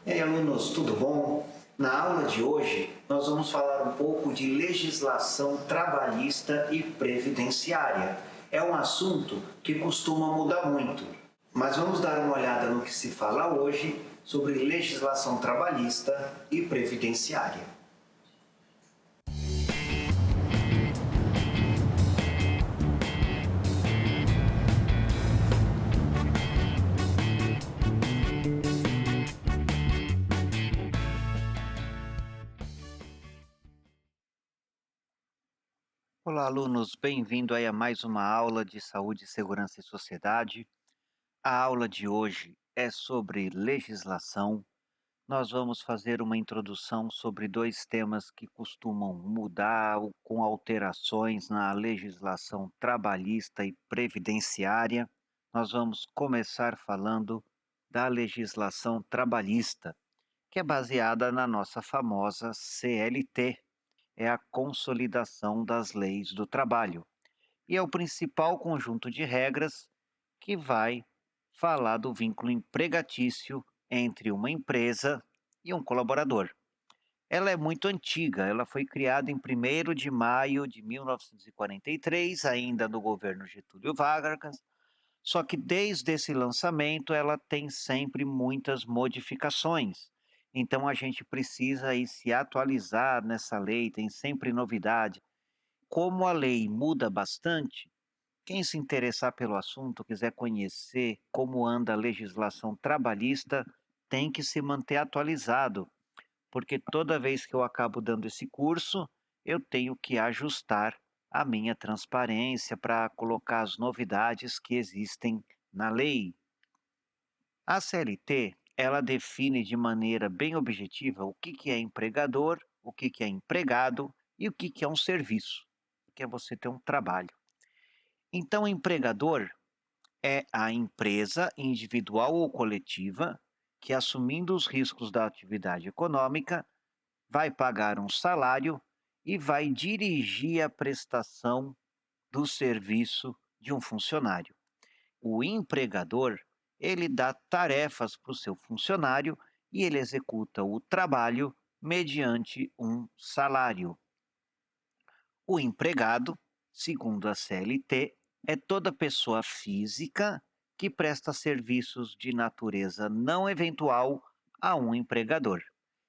E aí, alunos, tudo bom? Na aula de hoje, nós vamos falar um pouco de legislação trabalhista e previdenciária. É um assunto que costuma mudar muito, mas vamos dar uma olhada no que se fala hoje sobre legislação trabalhista e previdenciária. Olá, alunos, bem-vindo aí a mais uma aula de Saúde, Segurança e Sociedade. A aula de hoje é sobre legislação. Nós vamos fazer uma introdução sobre dois temas que costumam mudar com alterações na legislação trabalhista e previdenciária. Nós vamos começar falando da legislação trabalhista, que é baseada na nossa famosa CLT, é a Consolidação das Leis do Trabalho, e é o principal conjunto de regras que vai falar do vínculo empregatício entre uma empresa e um colaborador. Ela é muito antiga, ela foi criada em 1º de maio de 1943, ainda no governo Getúlio Vargas, só que desde esse lançamento ela tem sempre muitas modificações. Então a gente precisa aí se atualizar nessa lei, tem sempre novidade. Como a lei muda bastante, quem se interessar pelo assunto, quiser conhecer como anda a legislação trabalhista, tem que se manter atualizado, porque toda vez que eu acabo dando esse curso, eu tenho que ajustar a minha transparência para colocar as novidades que existem na lei. A CLT, ela define de maneira bem objetiva o que é empregador, o que é empregado e o que é um serviço, que é você ter um trabalho. Então, empregador é a empresa individual ou coletiva que, assumindo os riscos da atividade econômica, vai pagar um salário e vai dirigir a prestação do serviço de um funcionário. O empregador, ele dá tarefas para o seu funcionário e ele executa o trabalho mediante um salário. O empregado, segundo a CLT, é toda pessoa física que presta serviços de natureza não eventual a um empregador.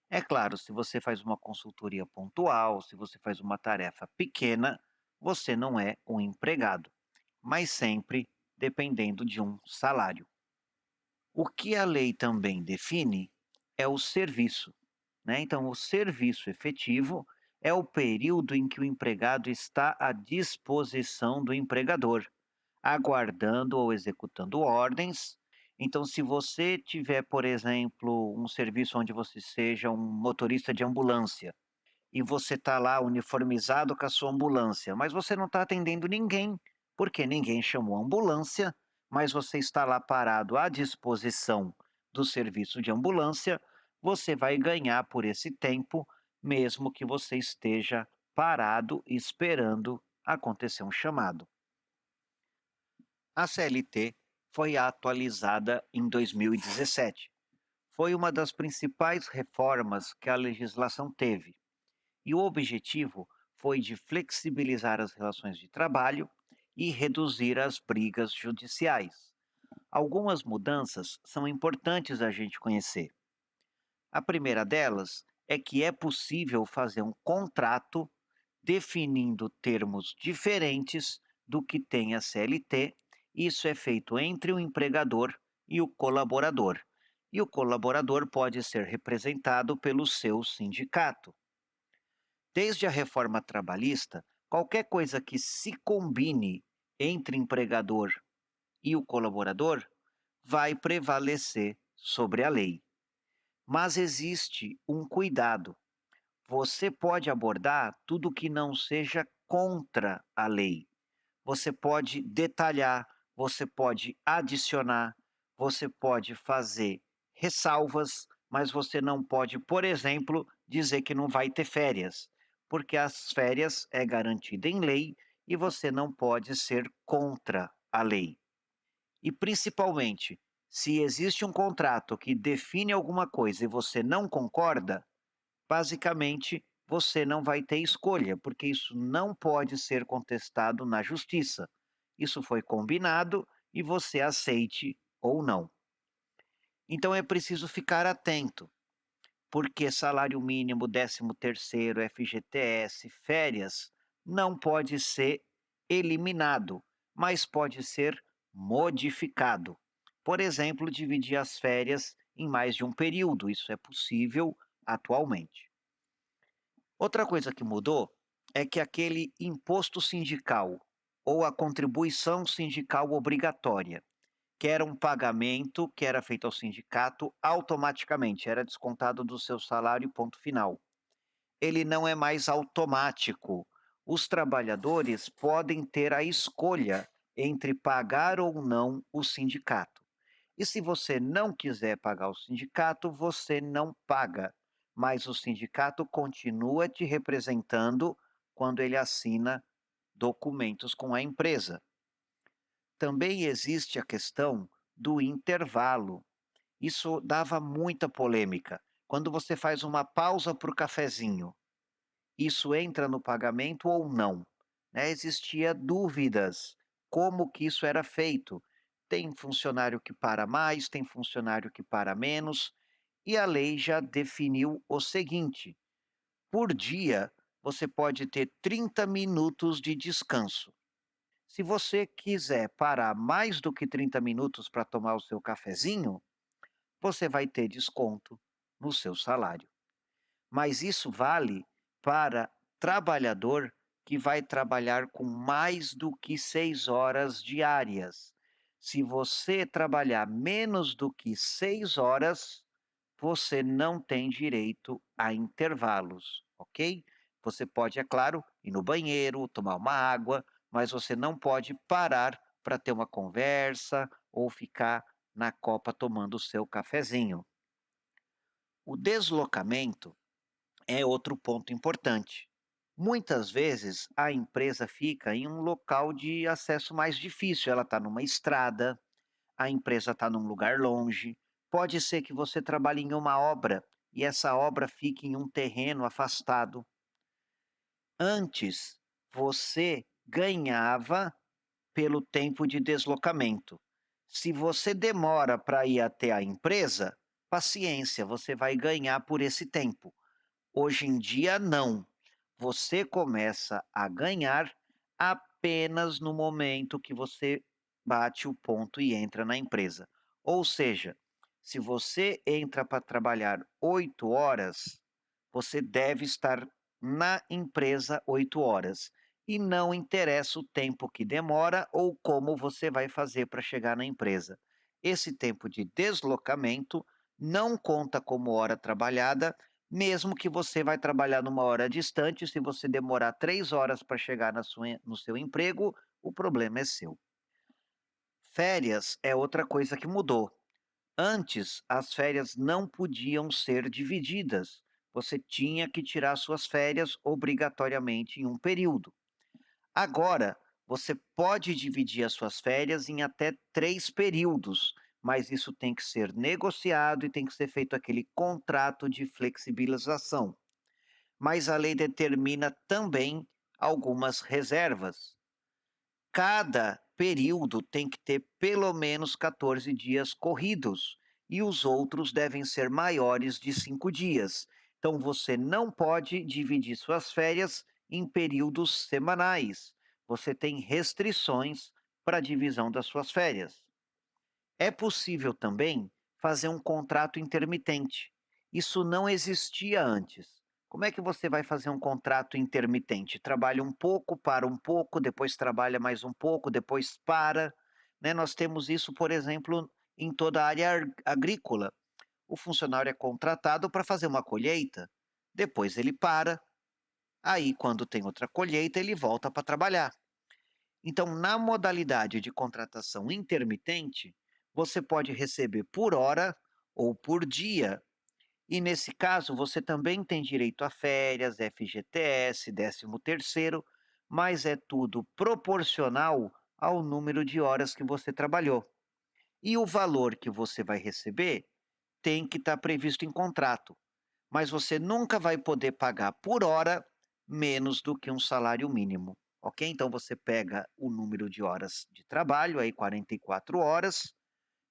É claro, se você faz uma consultoria pontual, se você faz uma tarefa pequena, você não é um empregado, mas sempre dependendo de um salário. O que a lei também define é o serviço, né? Então, o serviço efetivo é o período em que o empregado está à disposição do empregador, aguardando ou executando ordens. Então, se você tiver, por exemplo, um serviço onde você seja um motorista de ambulância e você está lá uniformizado com a sua ambulância, mas você não está atendendo ninguém, porque ninguém chamou a ambulância, mas você está lá parado à disposição do serviço de ambulância, você vai ganhar por esse tempo, mesmo que você esteja parado esperando acontecer um chamado. A CLT foi atualizada em 2017. Foi uma das principais reformas que a legislação teve. E o objetivo foi de flexibilizar as relações de trabalho e reduzir as brigas judiciais. Algumas mudanças são importantes a gente conhecer. A primeira delas é que é possível fazer um contrato definindo termos diferentes do que tem a CLT. Isso é feito entre o empregador e o colaborador. E o colaborador pode ser representado pelo seu sindicato. Desde a reforma trabalhista, qualquer coisa que se combine entre empregador e o colaborador vai prevalecer sobre a lei. Mas existe um cuidado. Você pode abordar tudo que não seja contra a lei. Você pode detalhar, você pode adicionar, você pode fazer ressalvas, mas você não pode, por exemplo, dizer que não vai ter férias, porque as férias é garantida em lei e você não pode ser contra a lei. E principalmente, Se existe um contrato que define alguma coisa e você não concorda, basicamente você não vai ter escolha, porque isso não pode ser contestado na justiça. Isso foi combinado e você aceite ou não. Então é preciso ficar atento, porque salário mínimo, 13º, FGTS, férias, não pode ser eliminado, mas pode ser modificado. Por exemplo, dividir as férias em mais de um período, isso é possível atualmente. Outra coisa que mudou é que aquele imposto sindical ou a contribuição sindical obrigatória, que era um pagamento que era feito ao sindicato automaticamente, era descontado do seu salário, ponto final. Ele não é mais automático. Os trabalhadores podem ter a escolha entre pagar ou não o sindicato. E se você não quiser pagar o sindicato, você não paga, mas o sindicato continua te representando quando ele assina documentos com a empresa. Também existe a questão do intervalo. Isso dava muita polêmica. Quando você faz uma pausa para o cafezinho, isso entra no pagamento ou não? Né, existia dúvidas, como que isso era feito. Tem funcionário que para mais, tem funcionário que para menos, e a lei já definiu o seguinte: por dia, você pode ter 30 minutos de descanso. Se você quiser parar mais do que 30 minutos para tomar o seu cafezinho, você vai ter desconto no seu salário. Mas isso vale para trabalhador que vai trabalhar com mais do que 6 horas diárias. Se você trabalhar menos do que 6 horas, você não tem direito a intervalos, ok? Você pode, é claro, ir no banheiro, tomar uma água, mas você não pode parar para ter uma conversa ou ficar na copa tomando o seu cafezinho. O deslocamento é outro ponto importante. Muitas vezes a empresa fica em um local de acesso mais difícil, ela está numa estrada, a empresa está num lugar longe. Pode ser que você trabalhe em uma obra e essa obra fique em um terreno afastado. Antes, você ganhava pelo tempo de deslocamento. Se você demora para ir até a empresa, paciência, você vai ganhar por esse tempo. Hoje em dia, não. Você começa a ganhar apenas no momento que você bate o ponto e entra na empresa. Ou seja, se você entra para trabalhar 8 horas, você deve estar na empresa 8 horas. E não interessa o tempo que demora ou como você vai fazer para chegar na empresa. Esse tempo de deslocamento não conta como hora trabalhada, mesmo que você vai trabalhar numa hora distante, se você demorar 3 horas para chegar no seu emprego, o problema é seu. Férias é outra coisa que mudou. Antes, as férias não podiam ser divididas. Você tinha que tirar suas férias obrigatoriamente em um período. Agora, você pode dividir as suas férias em até 3 períodos, mas isso tem que ser negociado e tem que ser feito aquele contrato de flexibilização. Mas a lei determina também algumas reservas. Cada período tem que ter pelo menos 14 dias corridos e os outros devem ser maiores de 5 dias. Então você não pode dividir suas férias em períodos semanais. Você tem restrições para a divisão das suas férias. É possível também fazer um contrato intermitente. Isso não existia antes. Como é que você vai fazer um contrato intermitente? Trabalha um pouco, para um pouco, depois trabalha mais um pouco, depois para. Né? Nós temos isso, por exemplo, em toda a área agrícola. O funcionário é contratado para fazer uma colheita, depois ele para, aí, quando tem outra colheita, ele volta para trabalhar. Então, na modalidade de contratação intermitente, você pode receber por hora ou por dia. E nesse caso, você também tem direito a férias, FGTS, 13º, mas é tudo proporcional ao número de horas que você trabalhou. E o valor que você vai receber tem que estar previsto em contrato, mas você nunca vai poder pagar por hora menos do que um salário mínimo, ok? Então você pega o número de horas de trabalho, aí 44 horas,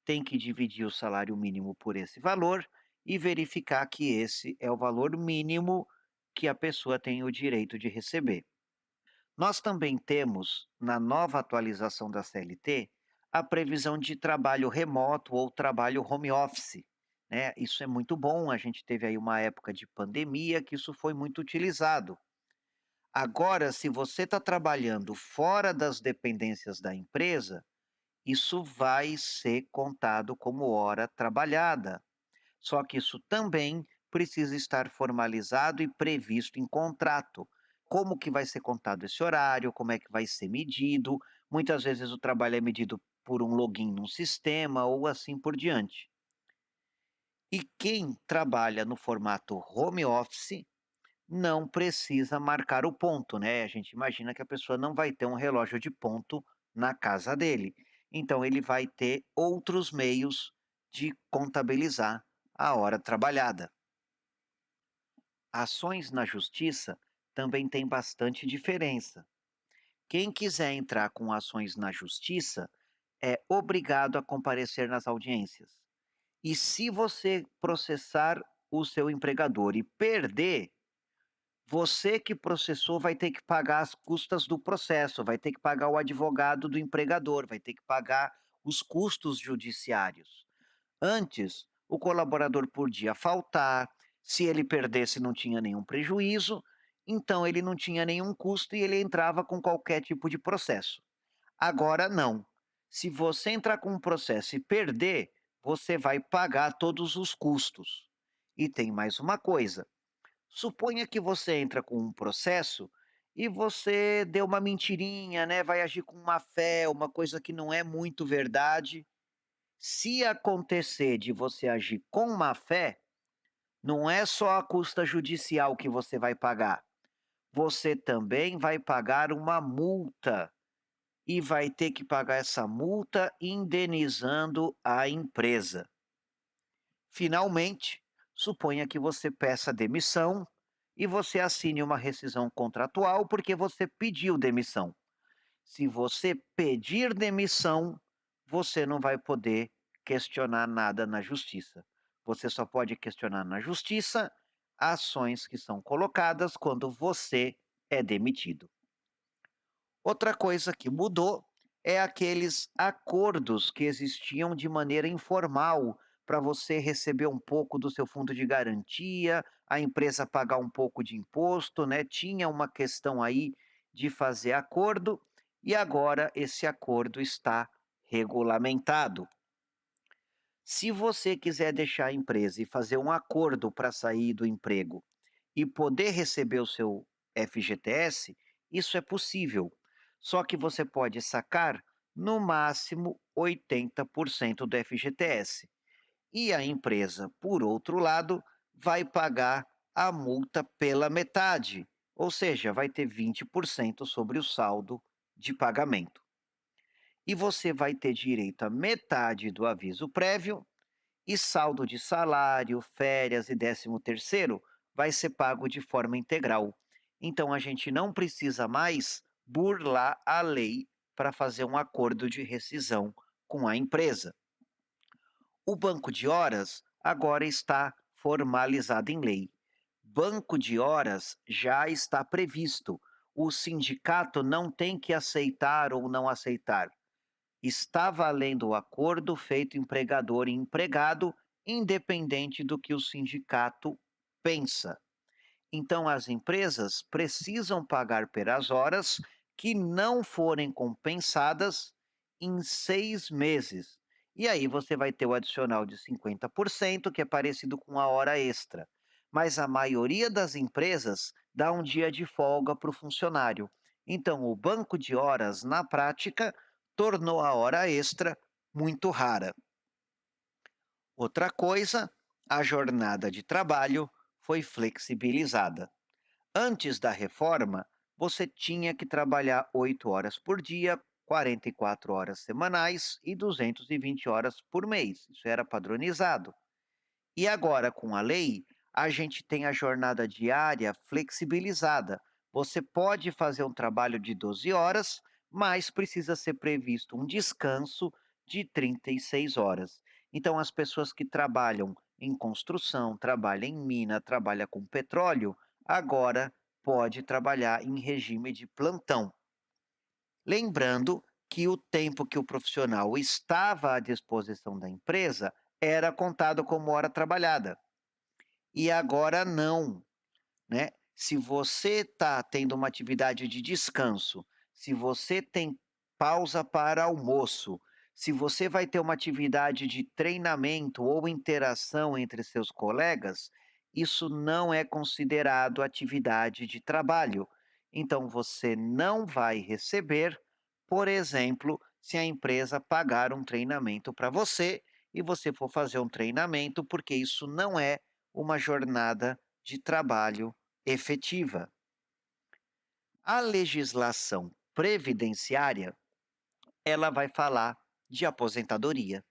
tem que dividir o salário mínimo por esse valor e verificar que esse é o valor mínimo que a pessoa tem o direito de receber. Nós também temos, na nova atualização da CLT, a previsão de trabalho remoto ou trabalho home office, né? Isso é muito bom, a gente teve aí uma época de pandemia que isso foi muito utilizado. Agora, se você está trabalhando fora das dependências da empresa, isso vai ser contado como hora trabalhada. Só que isso também precisa estar formalizado e previsto em contrato. Como que vai ser contado esse horário, como é que vai ser medido. Muitas vezes o trabalho é medido por um login num sistema ou assim por diante. E quem trabalha no formato home office não precisa marcar o ponto, né? A gente imagina que a pessoa não vai ter um relógio de ponto na casa dele. Então ele vai ter outros meios de contabilizar a hora trabalhada. Ações na justiça também tem bastante diferença. Quem quiser entrar com ações na justiça é obrigado a comparecer nas audiências. E se você processar o seu empregador e perder, você que processou vai ter que pagar as custas do processo, vai ter que pagar o advogado do empregador, vai ter que pagar os custos judiciários. Antes, o colaborador podia faltar, se ele perdesse não tinha nenhum prejuízo, então ele não tinha nenhum custo e ele entrava com qualquer tipo de processo. Agora não. Se você entrar com um processo e perder, você vai pagar todos os custos. E tem mais uma coisa: suponha que você entra com um processo e você deu uma mentirinha, né? Vai agir com má fé, uma coisa que não é muito verdade. Se acontecer de você agir com má fé, não é só a custa judicial que você vai pagar, você também vai pagar uma multa e vai ter que pagar essa multa indenizando a empresa. Finalmente, suponha que você peça demissão e você assine uma rescisão contratual porque você pediu demissão. Se você pedir demissão, você não vai poder questionar nada na justiça. Você só pode questionar na justiça ações que são colocadas quando você é demitido. Outra coisa que mudou é aqueles acordos que existiam de maneira informal para você receber um pouco do seu fundo de garantia, a empresa pagar um pouco de imposto, né? Tinha uma questão aí de fazer acordo e agora esse acordo está regulamentado. Se você quiser deixar a empresa e fazer um acordo para sair do emprego e poder receber o seu FGTS, isso é possível. Só que você pode sacar no máximo 80% do FGTS. E a empresa, por outro lado, vai pagar a multa pela metade, ou seja, vai ter 20% sobre o saldo de pagamento. E você vai ter direito a metade do aviso prévio e saldo de salário, férias e 13º vai ser pago de forma integral. Então a gente não precisa mais burlar a lei para fazer um acordo de rescisão com a empresa. O banco de horas agora está formalizado em lei. Banco de horas já está previsto. O sindicato não tem que aceitar ou não aceitar. Está valendo o acordo feito empregador e empregado, independente do que o sindicato pensa. Então, as empresas precisam pagar pelas horas que não forem compensadas em 6 meses. E aí você vai ter o adicional de 50%, que é parecido com a hora extra. Mas a maioria das empresas dá um dia de folga para o funcionário. Então, o banco de horas, na prática, tornou a hora extra muito rara. Outra coisa, a jornada de trabalho foi flexibilizada. Antes da reforma, você tinha que trabalhar 8 horas por dia, 44 horas semanais e 220 horas por mês. Isso era padronizado. E agora, com a lei, a gente tem a jornada diária flexibilizada. Você pode fazer um trabalho de 12 horas, mas precisa ser previsto um descanso de 36 horas. Então, as pessoas que trabalham em construção, trabalham em mina, trabalham com petróleo, agora pode trabalhar em regime de plantão. Lembrando que o tempo que o profissional estava à disposição da empresa era contado como hora trabalhada. E agora não, né? Se você está tendo uma atividade de descanso, se você tem pausa para almoço, se você vai ter uma atividade de treinamento ou interação entre seus colegas, isso não é considerado atividade de trabalho. Então você não vai receber, por exemplo, se a empresa pagar um treinamento para você e você for fazer um treinamento, porque isso não é uma jornada de trabalho efetiva. A legislação previdenciária, ela vai falar de aposentadoria.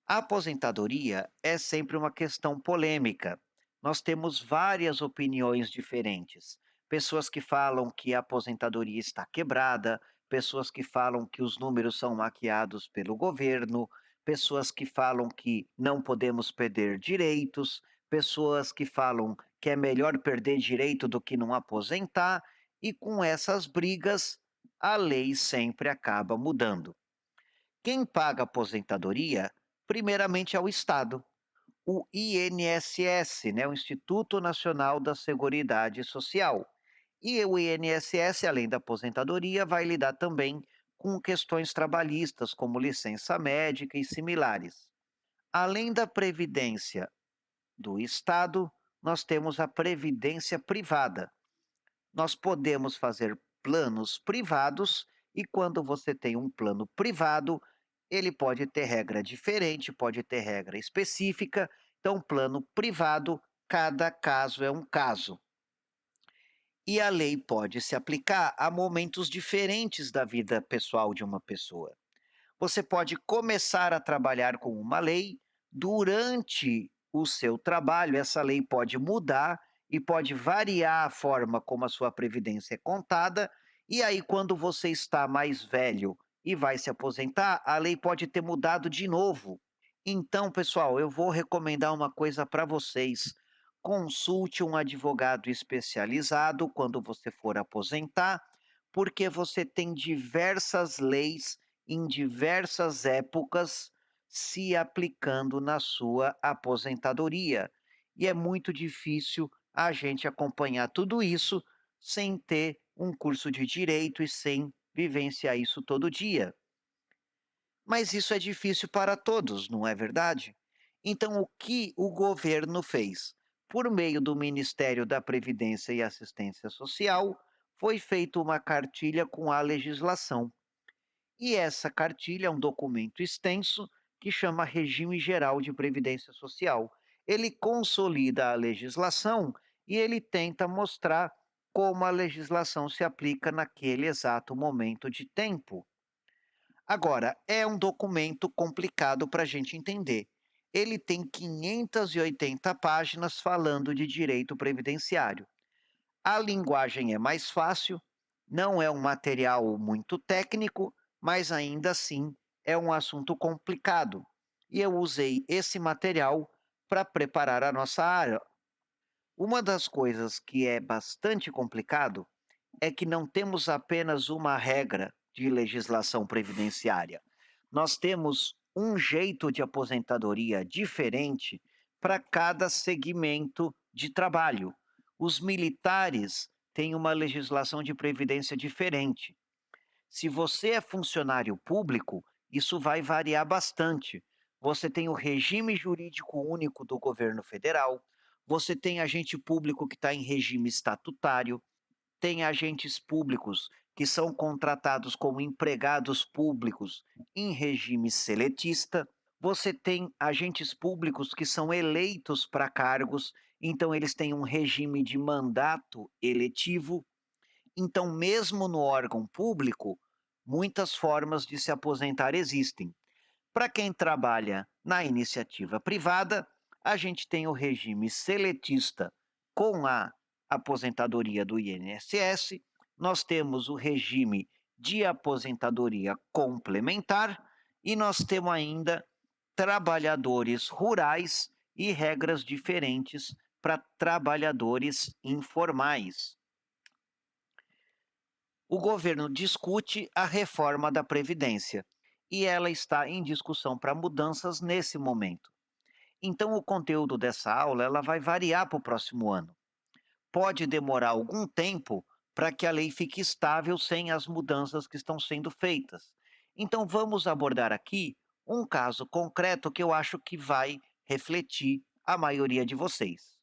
A aposentadoria é sempre uma questão polêmica. Nós temos várias opiniões diferentes. Pessoas que falam que a aposentadoria está quebrada, pessoas que falam que os números são maquiados pelo governo, pessoas que falam que não podemos perder direitos, pessoas que falam que é melhor perder direito do que não aposentar, e com essas brigas, a lei sempre acaba mudando. Quem paga aposentadoria, primeiramente é o Estado, o INSS, né, o Instituto Nacional da Seguridade Social. E o INSS, além da aposentadoria, vai lidar também com questões trabalhistas, como licença médica e similares. Além da previdência do Estado, nós temos a previdência privada. Nós podemos fazer planos privados e quando você tem um plano privado, ele pode ter regra diferente, pode ter regra específica. Então, plano privado, cada caso é um caso. E a lei pode se aplicar a momentos diferentes da vida pessoal de uma pessoa. Você pode começar a trabalhar com uma lei, durante o seu trabalho, essa lei pode mudar e pode variar a forma como a sua previdência é contada, e aí, quando você está mais velho e vai se aposentar, a lei pode ter mudado de novo. Então, pessoal, eu vou recomendar uma coisa para vocês. Consulte um advogado especializado quando você for aposentar, porque você tem diversas leis em diversas épocas se aplicando na sua aposentadoria. E é muito difícil a gente acompanhar tudo isso sem ter um curso de direito e sem vivenciar isso todo dia. Mas isso é difícil para todos, não é verdade? Então, o que o governo fez? Por meio do Ministério da Previdência e Assistência Social, foi feita uma cartilha com a legislação. E essa cartilha é um documento extenso que chama Regime Geral de Previdência Social. Ele consolida a legislação e ele tenta mostrar como a legislação se aplica naquele exato momento de tempo. Agora, é um documento complicado para a gente entender. Ele tem 580 páginas falando de direito previdenciário. A linguagem é mais fácil, não é um material muito técnico, mas ainda assim é um assunto complicado. E eu usei esse material para preparar a nossa área. Uma das coisas que é bastante complicado é que não temos apenas uma regra de legislação previdenciária. Nós temos um jeito de aposentadoria diferente para cada segmento de trabalho. Os militares têm uma legislação de previdência diferente. Se você é funcionário público, isso vai variar bastante. Você tem o regime jurídico único do governo federal, você tem agente público que está em regime estatutário, tem agentes públicos que são contratados como empregados públicos em regime seletista. Você tem agentes públicos que são eleitos para cargos, então eles têm um regime de mandato eletivo. Então, mesmo no órgão público, Muitas formas de se aposentar existem. Para quem trabalha na iniciativa privada, a gente tem o regime seletista com a aposentadoria do INSS, nós temos o regime de aposentadoria complementar e nós temos ainda trabalhadores rurais e regras diferentes para trabalhadores informais. O governo discute a reforma da Previdência e ela está em discussão para mudanças nesse momento. Então, o conteúdo dessa aula ela vai variar para o próximo ano. Pode demorar algum tempo para que a lei fique estável sem as mudanças que estão sendo feitas. Então, vamos abordar aqui um caso concreto que eu acho que vai refletir a maioria de vocês.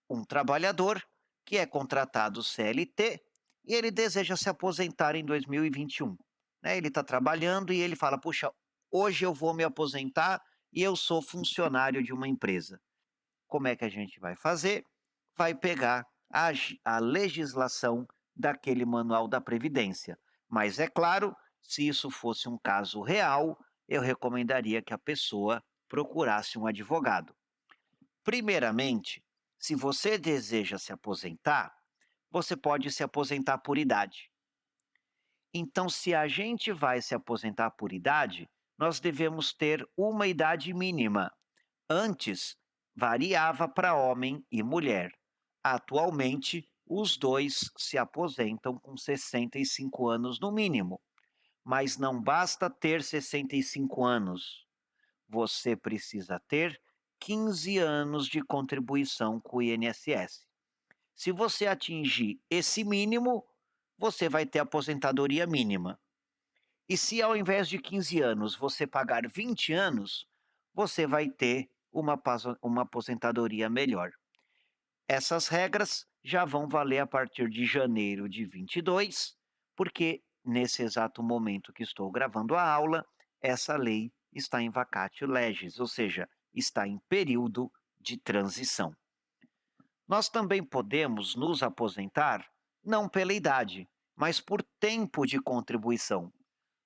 Um trabalhador que é contratado CLT e ele deseja se aposentar em 2021. Né? Ele está trabalhando e ele fala: puxa, hoje eu vou me aposentar e eu sou funcionário de uma empresa. Como é que a gente vai fazer? Vai pegar a legislação daquele manual da Previdência. Mas é claro, se isso fosse um caso real, eu recomendaria que a pessoa procurasse um advogado. Primeiramente, se você deseja se aposentar, você pode se aposentar por idade. Então, se a gente vai se aposentar por idade, nós devemos ter uma idade mínima. Antes, variava para homem e mulher. Atualmente, os dois se aposentam com 65 anos no mínimo. Mas não basta ter 65 anos. Você precisa ter 15 anos de contribuição com o INSS. Se você atingir esse mínimo, você vai ter aposentadoria mínima. E se ao invés de 15 anos você pagar 20 anos, você vai ter uma aposentadoria melhor. Essas regras já vão valer a partir de janeiro de 22, porque nesse exato momento que estou gravando a aula, essa lei está em vacatio legis, ou seja, está em período de transição. Nós também podemos nos aposentar não pela idade, mas por tempo de contribuição.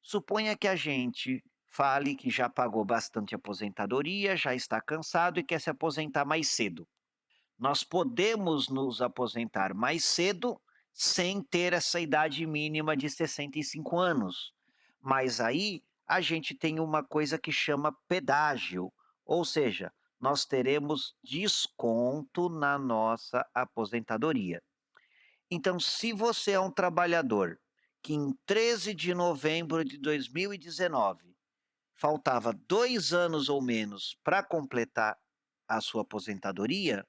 Suponha que a gente fale que já pagou bastante aposentadoria, já está cansado e quer se aposentar mais cedo. Nós podemos nos aposentar mais cedo sem ter essa idade mínima de 65 anos. Mas aí a gente tem uma coisa que chama pedágio, ou seja, nós teremos desconto na nossa aposentadoria. Então, se você é um trabalhador que em 13 de novembro de 2019 faltava 2 anos ou menos para completar a sua aposentadoria,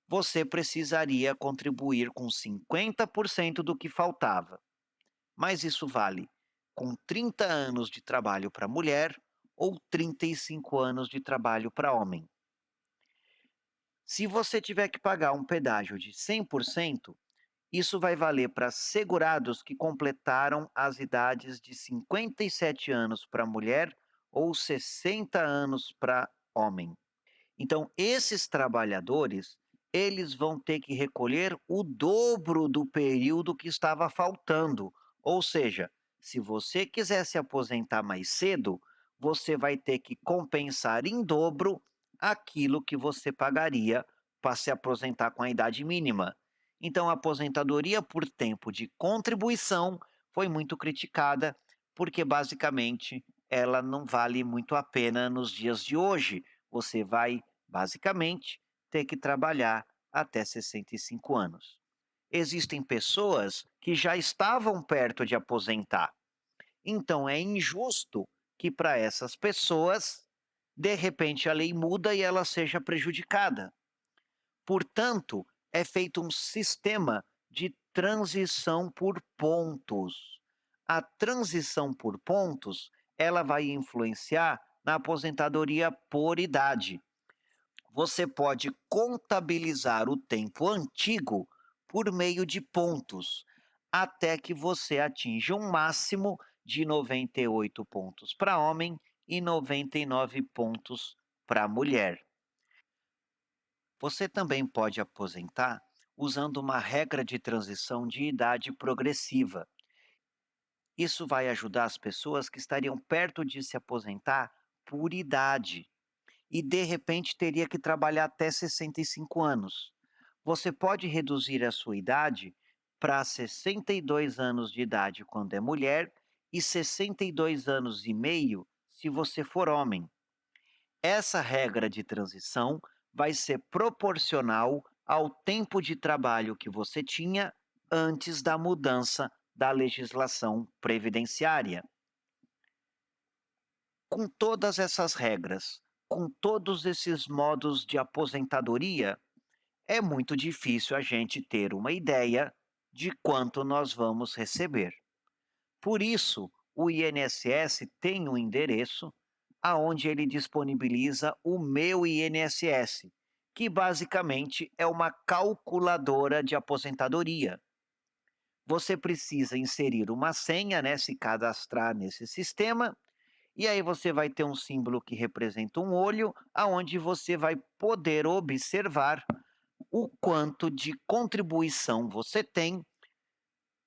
você precisaria contribuir com 50% do que faltava. Mas isso vale com 30 anos de trabalho para mulher ou 35 anos de trabalho para homem. Se você tiver que pagar um pedágio de 100%, isso vai valer para segurados que completaram as idades de 57 anos para mulher ou 60 anos para homem. Então, esses trabalhadores, eles vão ter que recolher o dobro do período que estava faltando. Ou seja, se você quiser se aposentar mais cedo, você vai ter que compensar em dobro aquilo que você pagaria para se aposentar com a idade mínima. Então, a aposentadoria por tempo de contribuição foi muito criticada, porque basicamente ela não vale muito a pena nos dias de hoje. Você vai basicamente, ter que trabalhar até 65 anos. Existem pessoas que já estavam perto de aposentar. Então é injusto que para essas pessoas, de repente a lei muda e ela seja prejudicada. Portanto, é feito um sistema de transição por pontos. A transição por pontos, ela vai influenciar na aposentadoria por idade. Você pode contabilizar o tempo antigo por meio de pontos, até que você atinja um máximo de 98 pontos para homem e 99 pontos para mulher. Você também pode aposentar usando uma regra de transição de idade progressiva. Isso vai ajudar as pessoas que estariam perto de se aposentar por idade e de repente teria que trabalhar até 65 anos. Você pode reduzir a sua idade para 62 anos de idade quando é mulher e 62 anos e meio se você for homem. Essa regra de transição vai ser proporcional ao tempo de trabalho que você tinha antes da mudança da legislação previdenciária. Com todas essas regras, com todos esses modos de aposentadoria, é muito difícil a gente ter uma ideia de quanto nós vamos receber. Por isso, o INSS tem um endereço aonde ele disponibiliza o Meu INSS, que basicamente é uma calculadora de aposentadoria. Você precisa inserir uma senha, né, se cadastrar nesse sistema, e aí você vai ter um símbolo que representa um olho, aonde você vai poder observar o quanto de contribuição você tem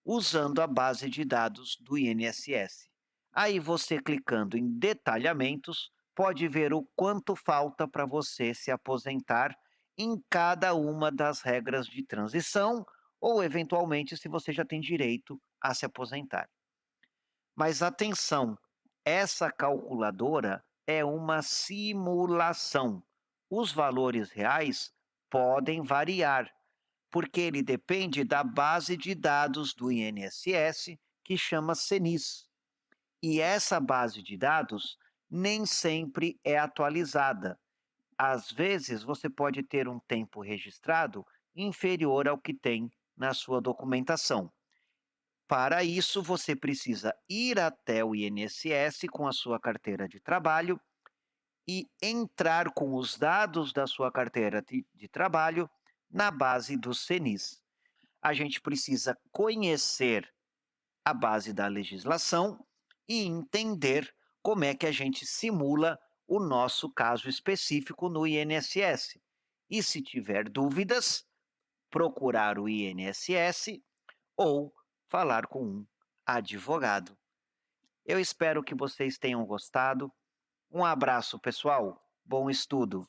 usando a base de dados do INSS. Aí você clicando em detalhamentos, pode ver o quanto falta para você se aposentar em cada uma das regras de transição ou eventualmente se você já tem direito a se aposentar. Mas atenção, essa calculadora é uma simulação. Os valores reais podem variar, porque ele depende da base de dados do INSS, que chama CENIS. E essa base de dados nem sempre é atualizada. Às vezes, você pode ter um tempo registrado inferior ao que tem na sua documentação. Para isso, você precisa ir até o INSS com a sua carteira de trabalho e entrar com os dados da sua carteira de trabalho na base do CENIS. A gente precisa conhecer a base da legislação e entender como é que a gente simula o nosso caso específico no INSS. E se tiver dúvidas, procurar o INSS ou falar com um advogado. Eu espero que vocês tenham gostado. Um abraço, pessoal. Bom estudo.